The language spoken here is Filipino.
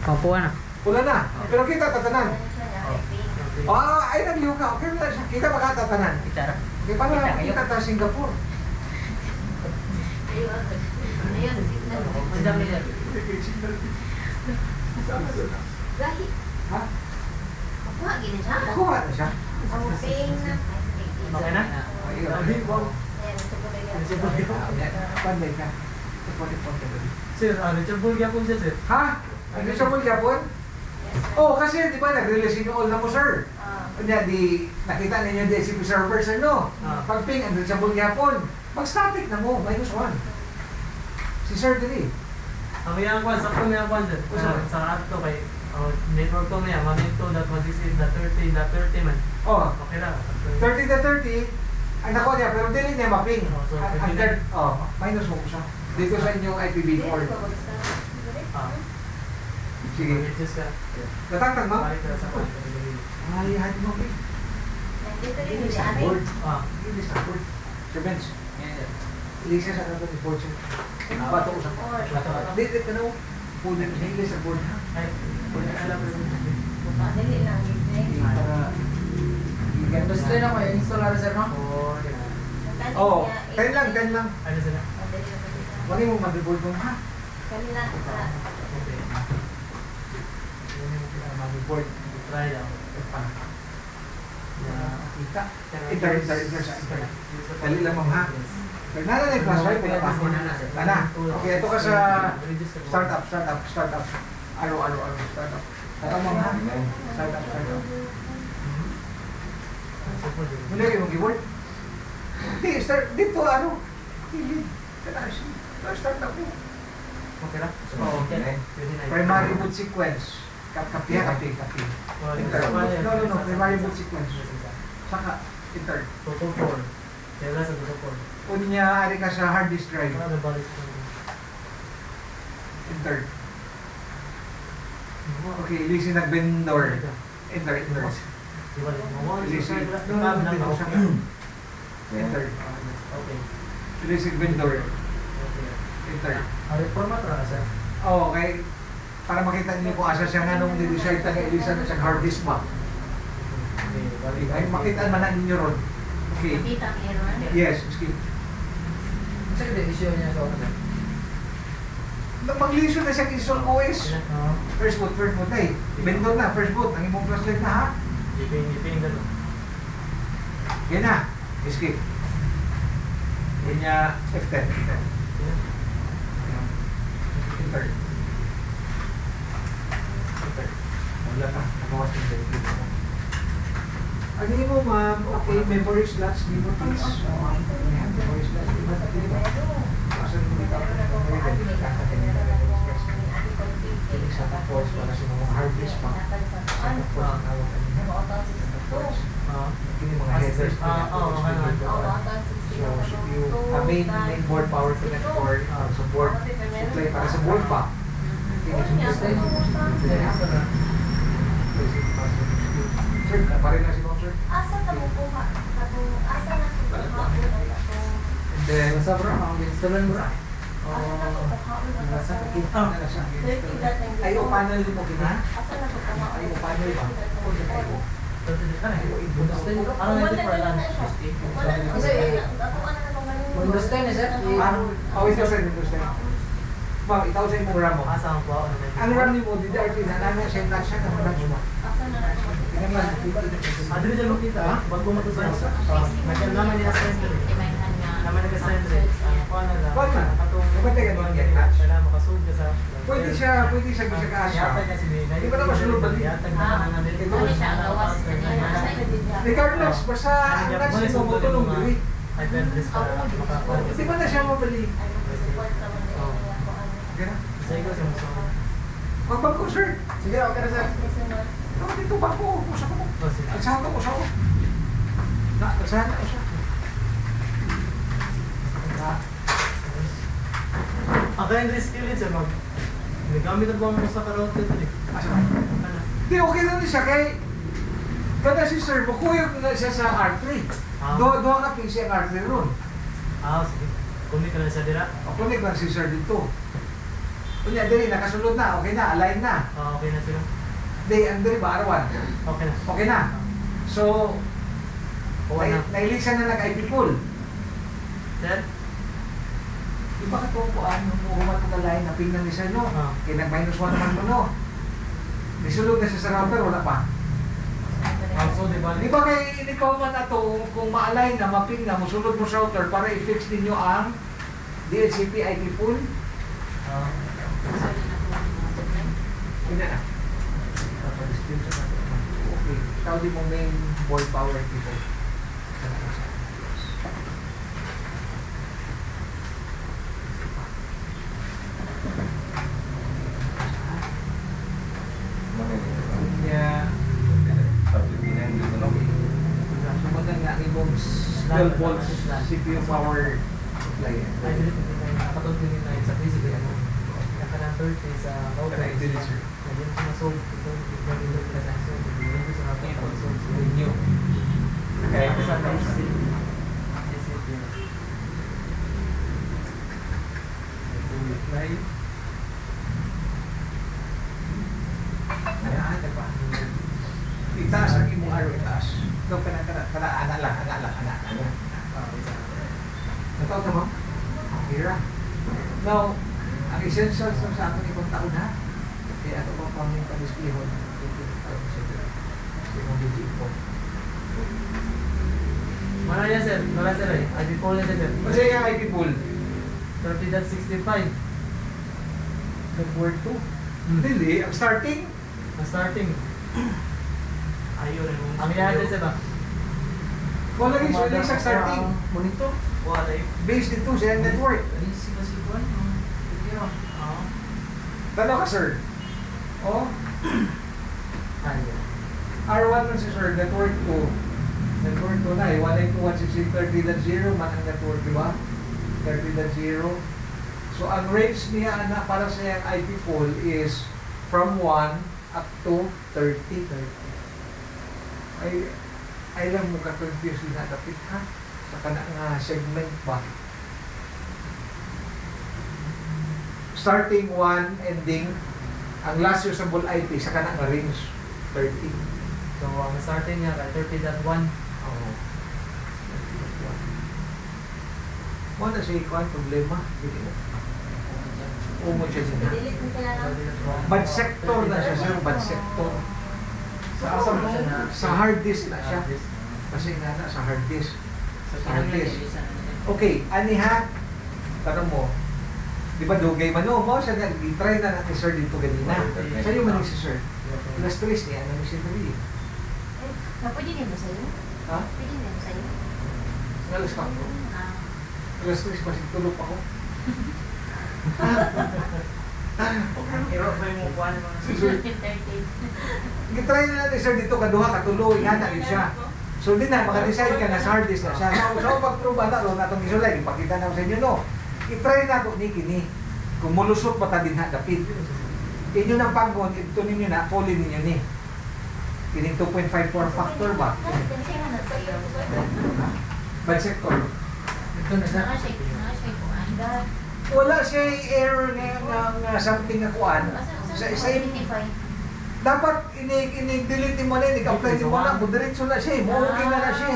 Opo na. Pula na. Pero kita tatanan. Ay nagliw ka. Okay na siya. Kita makatatanan. Kita. Okay, paano na kita ta Singapore? Ayun, signal. Madam nila. Gahi. Ha? Kuha, gini siya. Nakuha na siya. Okay na. Okay na? Panday ka. Sir, reachable gyapon siya, sir. Ha? Ano siya mo yapon? Oh, kasi di ba nag-release yung all na mo, sir? Kanya di nakita ninyo di si server, sir, no? Pag ping, andun siya mo yapon. Mag-static na mo, -1. Si sir dili. Ang iyang kwan, sakto na yung kwan, sir. Sa ato kay network to niya, 192.168.30.30 man. Oh, Okay na. 30 to 30, ay nako niya, pero dili niya ma-ping. So, Minus mo ko siya. Dito sa inyong IPv4. Sige. Just ka. Natangtang mo? Balik ka sa kwan. Ay, hadi mo ping. Nandito rin Hindi yung sa ari. board. Ah. Hindi sa board. Sir Benz, ilisa sa kanto ni board, sir. Bato ko sa Dito ka na. Punin ko sa sa board. Ay, alam mo. Dali lang. Para Gusto na ko yung installer sir no? Oh, 10 lang. Ano sila? Wag mo motherboard mo, ha? Kanila. Okay. Motherboard. Try lang. Kita. Enter sa enter. Dali lang, ma'am, ha? Pero nala na yung flash drive, wala pa. Ana. Okay, ito ka sa startup. Aro, startup. Ito, ma'am, ha? Startup. Mula yung keyboard? Hindi, start dito, ano? Hindi. Start up mo. Okay na? Oo. Primary boot sequence. Kapi. Enter. No. Primary boot sequence. Saka, enter. Total 4. Kaya wala sa total 4. Unya, ari ka sa hard disk drive. Ano balik ko? Enter. Okay, listen na vendor. Enter. Di ba? Listen. Enter. Okay. Listen vendor. Okay. Enter. Ari format ra sa. Oo, kay para makita niyo kung asa siya nga nung di-decide taga ilisa na siyang hard disk ba. Ay, makita man na ninyo ron. Okay. Nakita ang error. Yes, skip. Sa kada issue niya sa sir. Mag-listen na siya install OS. First boot, ay. Vendor na, first boot. Ang imong flashlight na, ha? Iping gano'n. Yan na. Escape. Yan niya F10. Enter. Wala na. Nakawas yung telephone mo. Ano mo, ma'am? Okay, memory slots. Di mo please. Memory slots. Di ba? Asan mo ito? Sa ports para sa mga hard disk pa. Sa ports na awak ports. Ini mga headers. So, CPU, mainboard power connector, support, supply para sa board pa. Sir, pare na si Ma'am, sir. Asa na kukuha? Asa na kukuha? And then, Basta bro, ang installer mo ra. nasa kita na siya. Ay, o panel din mo kina? Ay, o panel ba? O, di tayo. Ano na ito for lunch? Windows 10 eh sir. Oh, ito sir, Windows 10. Ma'am, itaw sa imong RAM mo. Asa ang po? Ang RAM ni mo, DDR3 na namin siya yung siya ng RAM mo. Tingnan lang, Adri dyan makita, bago mo ito sa naman niya sa sender. Naman niya sa sender. Kuha na lang. Kuha na. Kapatay ka doon yan. Kaya makasud ka sa... pwede siya ka-asya. Yatag kasi Di ba naman sunod ba? Yatag na naman dito. Regardless, basta ang nasa mo matulong diri. Ay, address para makakuha. Di ba na siya mabali? Gana? Sa ikaw siya mo. Magbangko, sir. Sige, okay na sir. Tawag dito bangko. Pusa ko mo. Alsahan ko siya. Alsahan ko siya. Ang kaya yung skill yun siya, mag... Nagamit ang buwang mo sa karaoke ito eh. Asa ba? Di, okay lang siya kay... Kada si sir, bukuyog na siya sa R3. Doha ka ping siya ang R3 ron. Sige. Kunik ka na siya dira. Kunik lang si sir dito. Kunya, dili, nakasulod na, okay na, align na. Okay na sila. Di, ang dili ba, arawan? Okay na. Okay na. So, Kuha na. nailisan na nag-IP pool. Sir? Di ba katukuan nung humat mo line na pingnan ni sir, no? Ah. Kaya nag-minus 1 naman mo, no? Nisulog na siya sa router, wala pa. Also, di ba? Di ba kay ikaw man na to, kung ma-align na, maping na, musulod mo sa router para i-fix ninyo ang DHCP IP pool? Hindi na. Okay. Ikaw di mo main board power people. Kanya, sumunod nga ni Bones 12 volts CPU power supply. Ay, dili ko din nakatod din na sa physical ano. Nakalang 30 sa router. Kaya dili, sir. Hindi mo na-solve. Ito, hindi mo na-solve. Hindi mo sa router na-solve. Renew. Kaya ako sa DCP. Live. Ayan, diba? Itaas ang imong araw, itaas. Ito, ana lang. Nataw na mo? Hira. Now, ang essentials ng sa ating ibang taon ha, kaya ito pang paming pag-displihon. Yung digit po. Mana yan, sir? Wala, sir eh. ID poll na sir. Kasi yung IP pool, 30.65. nag-word 2. Hindi, ang starting, Ang starting. Ayun. Ang iyan sir ba? wala rin, so yung starting. Monitor. Wala yun. Based dito sa network. Easy kasi po. Video. Oo. Tanaw ka, sir. Oh, Ayun. R1 man si sir, network 2. Network 2 na eh, 192.168.30.0 man ang network, di ba? 30.0. So, ang range niya na para sa yung IP pool is from 1 up to 30. Ay lang mo ka-confuse na kapit ha? Sa kana nga segment ba? Starting 1, ending, ang last usable IP sa kana nga range 30. So, ang starting niya kay 30.1. Oo. Mo na siya ikaw ang problema. Dili mo. Umo siya siya. Delete mo sila lang. Bad sector na siya, sir. Bad sector. Sa asa mo siya na? Sa hard disk na siya. Kasi nga na, sa hard disk. Sa hard disk. Okay, ani ha? Tanong mo, di ba dugay man no? Mo siya i-try na natin sir dito ganina. Sa'yo man si sir. Plus 3 niya, ano siya dali? Pwede din mo sa'yo? Ha? Pwede din mo sa'yo? Alas ka ko. Ah. Alas 3 kasi tulog ako. Hero pa yung mukha ni mga Sir, i-try na natin sir dito kaduha katuloy nga na siya. So din na, maka-decide ka na sa hard disk na siya. So pag-prove na ron natong isulay, ipakita na sa inyo no. I-try na ito ni kini. Kung mulusot pa ta din ha, dapit. Inyo ng pagod, ito ninyo na, poli ninyo ni. Kining 2.54 factor ba? Bad sector. Ito na siya. Wala siya error nga something na kuan. Sa dapat ini-delete mo na, i-apply mo na, kung diretso na siya, mo okay na siya.